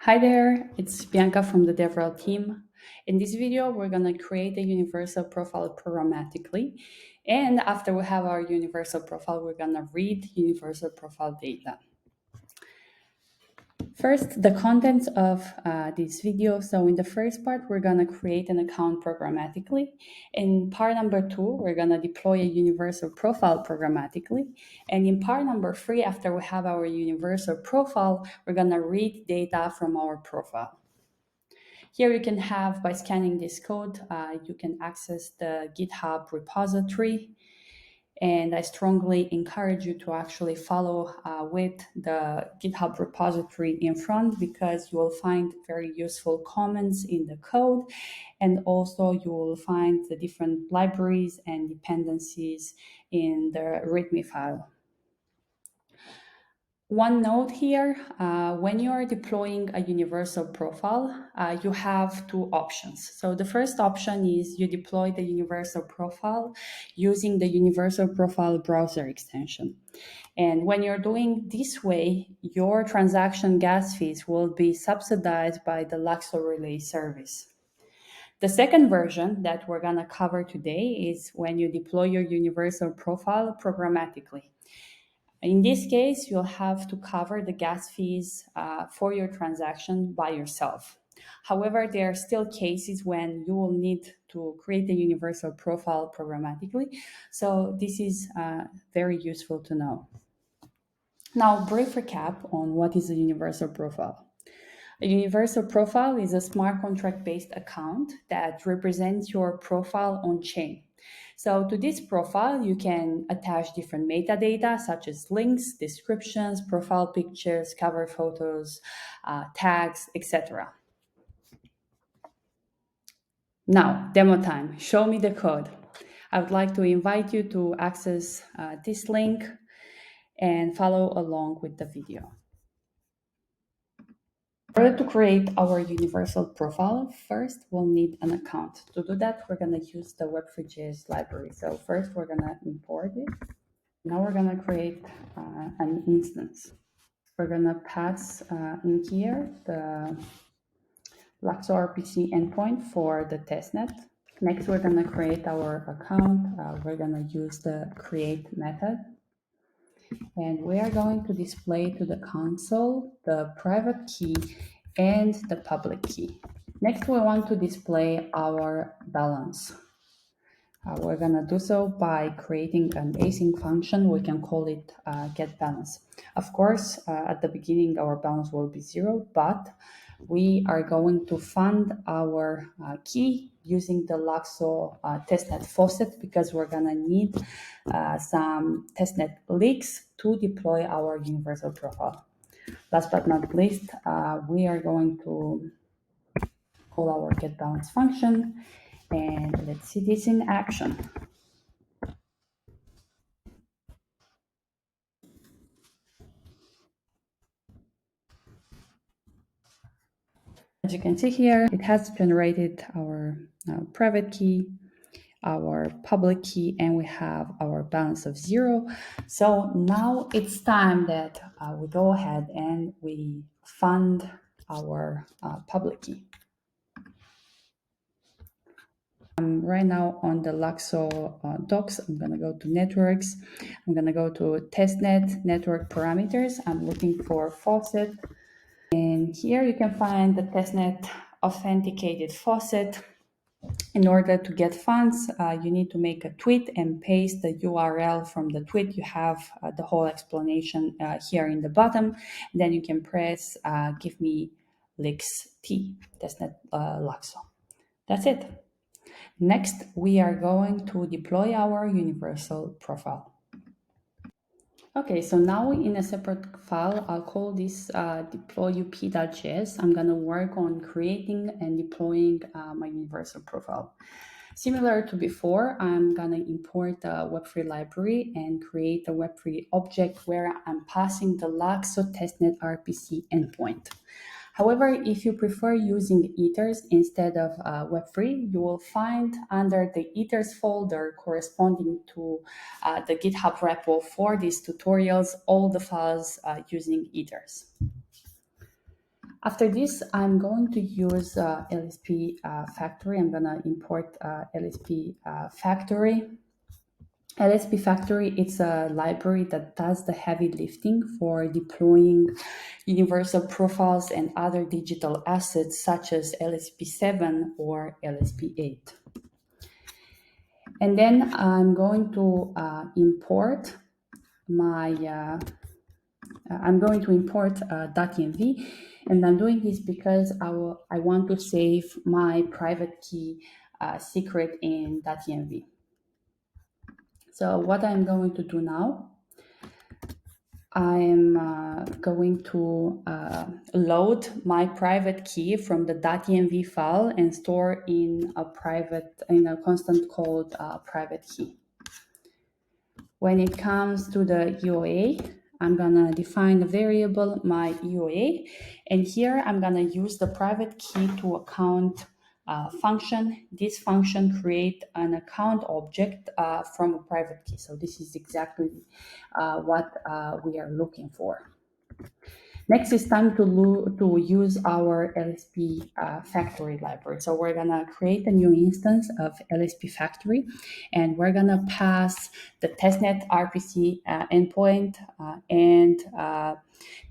Hi there, it's Bianca from the DevRel team. In this video, we're going to create a universal profile programmatically. And after we have our universal profile, we're going to read universal profile data. First, the contents of this video. So in the first part, we're going to create an account programmatically. In part number 2, we're going to deploy a universal profile programmatically. And in part number 3, after we have our universal profile, we're going to read data from our profile. Here you can have, by scanning this code, you can access the GitHub repository. And I strongly encourage you to actually follow with the GitHub repository in front, because you will find very useful comments in the code. And also you will find the different libraries and dependencies in the README file. One note here, when you are deploying a universal profile, you have two options. So the first option is you deploy the universal profile using the universal profile browser extension. And when you're doing this way, your transaction gas fees will be subsidized by the Luxo Relay service. The second version that we're going to cover today is when you deploy your universal profile programmatically. In this case, you'll have to cover the gas fees for your transaction by yourself. However, there are still cases when you will need to create a universal profile programmatically. So this is very useful to know. Now, brief recap on what is a universal profile. A universal profile is a smart contract-based account that represents your profile on chain. So to this profile, you can attach different metadata such as links, descriptions, profile pictures, cover photos, tags, etc. Now, demo time. Show me the code. I would like to invite you to access this link and follow along with the video. In order to create our universal profile, first we'll need an account. To do that, we're going to use the Web3.js library. So first we're going to import it. Now we're going to create an instance. We're going to pass in here the Luxo RPC endpoint for the testnet. Next, we're going to create our account. We're going to use the create method. And we are going to display to the console the private key and the public key. Next, we want to display our balance. We're going to do so by creating an async function. We can call it get balance. Of course, at the beginning, our balance will be 0, but we are going to fund our key using the Luxo testnet faucet, because we're going to need some testnet leaks to deploy our universal profile. Last but not least, we are going to call our get balance function, and let's see this in action. As you can see here, it has generated our private key, our public key, and we have our balance of 0. So now it's time that we go ahead and we fund our public key. I'm right now on the Luxo docs. I'm going to go to networks. I'm going to go to testnet network parameters. I'm looking for faucet. And here you can find the testnet authenticated faucet. In order to get funds, you need to make a tweet and paste the URL from the tweet. You have the whole explanation here in the bottom. Then you can press give me leaks T, testnet Luxo. That's it. Next, we are going to deploy our universal profile. Okay, so now in a separate file, I'll call this deployup.js. I'm going to work on creating and deploying my universal profile. Similar to before, I'm going to import the Web3 library and create a Web3 object where I'm passing the Luxo testnet RPC endpoint. However, if you prefer using ethers instead of Web3, you will find under the ethers folder corresponding to the GitHub repo for these tutorials all the files using ethers. After this, I'm going to use LSP Factory. I'm going to import LSP Factory. LSP Factory, it's a library that does the heavy lifting for deploying universal profiles and other digital assets such as LSP7 or LSP8. And then I'm going to import .env, and I'm doing this because I want to save my private key secret in .env. So what I'm going to do now, I'm going to load my private key from the .env file and store in a constant called private key. When it comes to the EOA, I'm gonna define a variable, my EOA, and here I'm gonna use the private key to account function. This function create an account object from a private key. So this is exactly what we are looking for. Next, it's time to use our LSP Factory library. So we're gonna create a new instance of LSP Factory, and we're gonna pass the testnet RPC endpoint and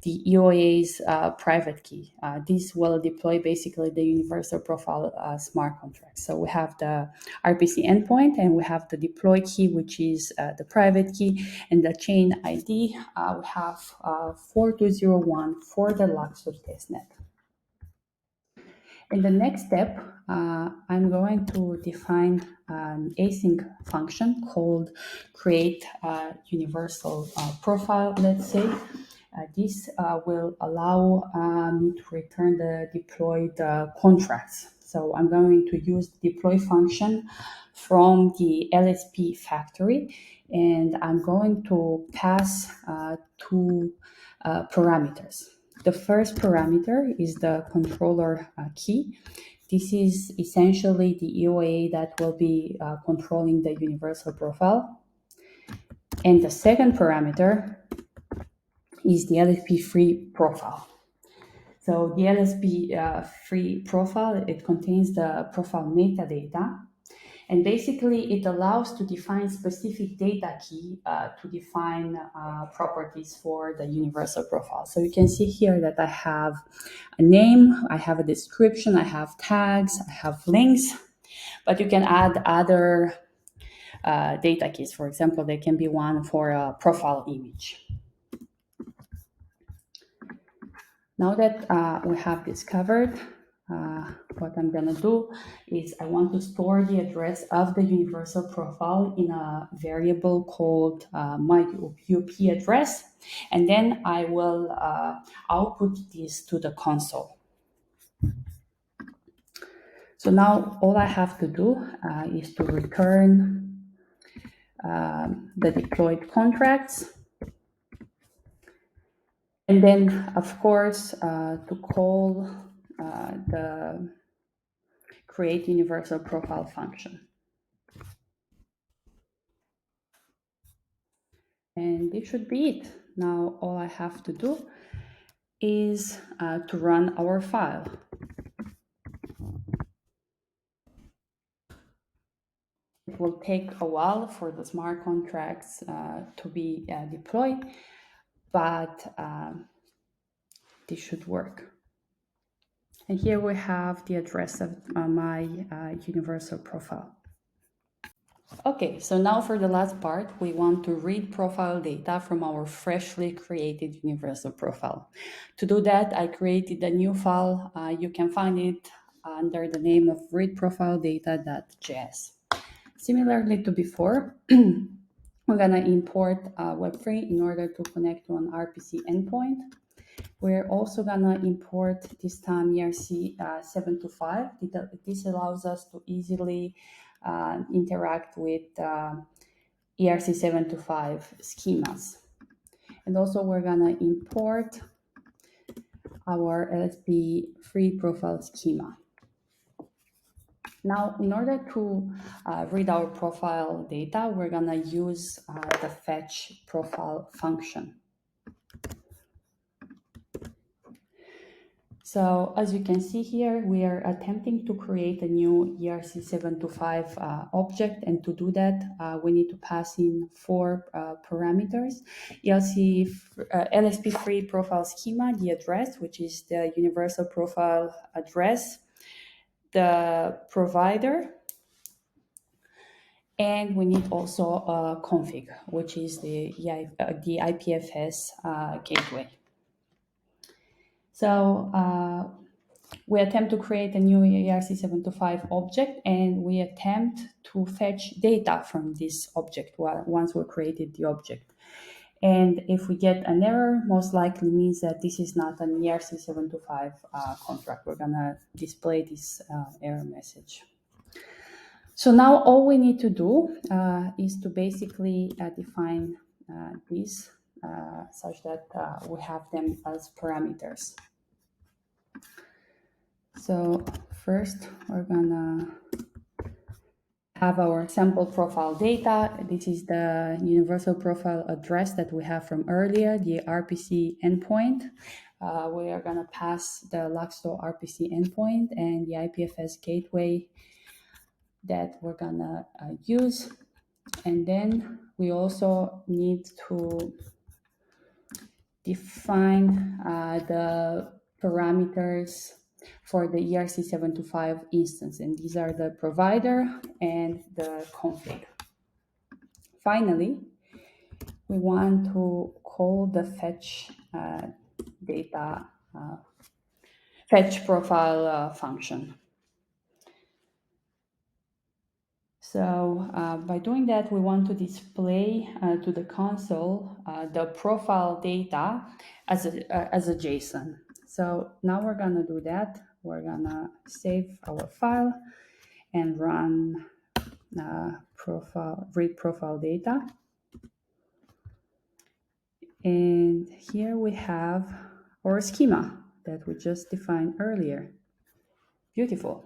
the EOA's private key. This will deploy basically the universal profile smart contract. So we have the RPC endpoint and we have the deploy key, which is the private key, and the chain ID. We have 4201 for the Luxor testnet. In the next step, I'm going to define an async function called create universal profile, let's say. This will allow me to return the deployed contracts. So I'm going to use the deploy function from the LSP factory, and I'm going to pass two parameters. The first parameter is the controller key. This is essentially the EOA that will be controlling the universal profile. And the second parameter is the LSP free profile. So the LSP free profile, it contains the profile metadata, and basically it allows to define specific data key to define properties for the universal profile. So you can see here that I have a name, I have a description, I have tags, I have links, but you can add other data keys. For example, there can be one for a profile image. Now that we have this covered, what I'm gonna do is I want to store the address of the universal profile in a variable called my UP address, and then I will output this to the console. So now all I have to do is to return the deployed contracts, and then of course to call the create universal profile function. And this should be it. Now all I have to do is to run our file. It will take a while for the smart contracts to be deployed, but this should work. And here we have the address of my universal profile. Okay, so now for the last part, we want to read profile data from our freshly created universal profile. To do that, I created a new file. You can find it under the name of readprofiledata.js. Similarly to before, we're gonna import Web3 in order to connect to an RPC endpoint. We're also gonna import this time ERC725. This allows us to easily interact with ERC725 schemas. And also we're gonna import our LSP free profile schema. Now, in order to read our profile data, we're gonna use the fetch profile function. So as you can see here, we are attempting to create a new ERC725 object. And to do that, we need to pass in 4 parameters. LSP free profile schema, the address, which is the universal profile address, the provider, and we need also a config, which is the IPFS gateway. So we attempt to create a new ERC725 object, and we attempt to fetch data from this object once we created the object. And if we get an error, most likely means that this is not an ERC725 contract. We're gonna display this error message. So now all we need to do is to basically define these such that we have them as parameters. So first we're gonna have our sample profile data. This is the universal profile address that we have from earlier, the RPC endpoint. We are gonna pass the Luxto RPC endpoint and the IPFS gateway that we're gonna use. And then we also need to define the parameters for the ERC725 instance, and these are the provider and the config. Finally, we want to call the fetch data fetch profile function. So by doing that, we want to display to the console the profile data as a JSON. So now we're gonna do that. We're gonna save our file and run read profile data. And here we have our schema that we just defined earlier. Beautiful.